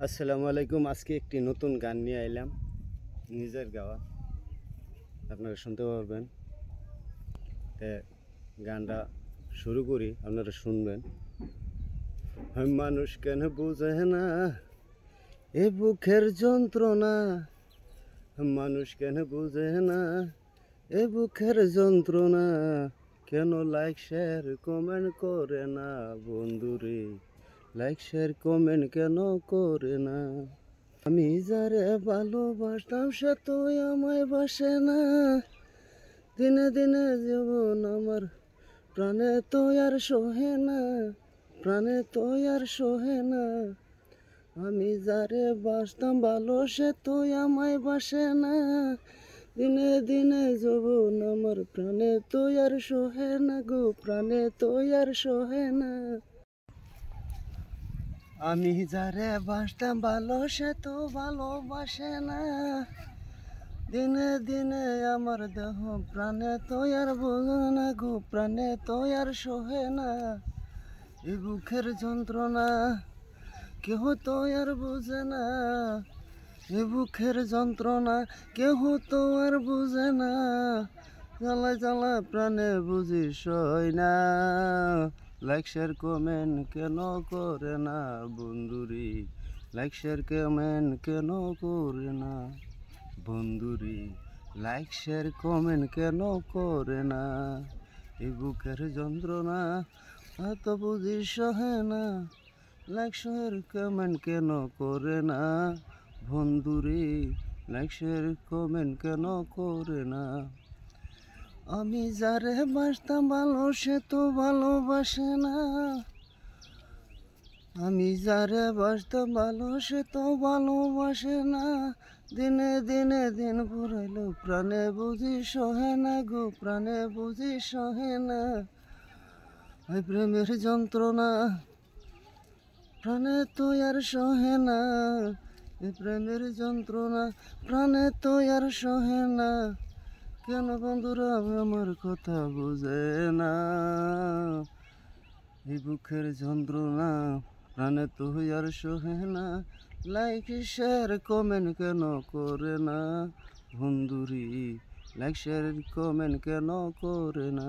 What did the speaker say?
আসসালামু আলাইকুম। আজকে একটি নতুন গান নিয়ে আইলাম, নিজের গাওয়া। আপনারা শুনতে পারবেন। তে গানটা শুরু করি, আপনারা শুনবেন। মানুষ কেন বুঝে না এ বুকের যন্ত্রণা, মানুষ কেন বুঝে না এ বুকের যন্ত্রণা, কেন লাইক শেয়ার কমেন্ট করে না বন্ধুরে, লাইক শেয়ার কমেন্ট কেন করে না। আমি যারে ভালোবাসতাম সে তো আমায় বাসে না, দিনে দিনে জীবন আমার প্রাণে তো আর সহে না, প্রাণে তো আর সহে না। আমি যারে বাসতাম ভালো সে তো আমায় বাসে না, দিনে দিনে জীবন আমার প্রাণে তো আর সহে না গো, প্রাণে তো আর সহে না। আমি যারে বাসতাম ভালো সে তো ভালোবাসে না, দিনে দিনে আমার দেহ প্রাণে তো আর বোঝে না গো, প্রাণে তো আর সহে না। এই বুকের যন্ত্রণা কেহ তো আর বুঝে না, এ বুকের যন্ত্রণা কেহ তো আর বুঝে না। জ্বালায় জ্বালায় প্রাণে বুঝি সয় না, লাইক শেয়ার কমেন্ট কেন করে না বন্ধুরি, লাইক শেয়ার কমেন্ট কেন করে না বন্ধুরি, লাইক শেয়ার কমেন্ট কেন করে না। এই বুকের যন্ত্রণা এত বুঝি সহে না, লাইক শেয়ার কমেন্ট কেন করে না বন্ধুরি, লাইক শেয়ার কমেন্ট কেন করে না। আমি যারে বাসতাম ভালো সে তো ভালোবাসে না, আমি যারে বাসতাম ভালো সে তো ভালোবাসে না। দিনে দিনে দিন ফুরাইলো প্রাণে বুঝি সহে না গো, প্রাণে বুঝি সহে না। ওই প্রেমের যন্ত্রণা প্রাণে তো আর সহে না, এই প্রেমের যন্ত্রণা প্রাণে তো আর সহে না। কেন বন্ধুরা আমার কথা বুঝে না, এই বুকের যন্ত্রণা প্রাণে তো আর সহে না। লাইক শেয়ার কমেন্ট কেন করে না বন্ধুরি, লাইক শেয়ার কমেন্ট কেন করে না।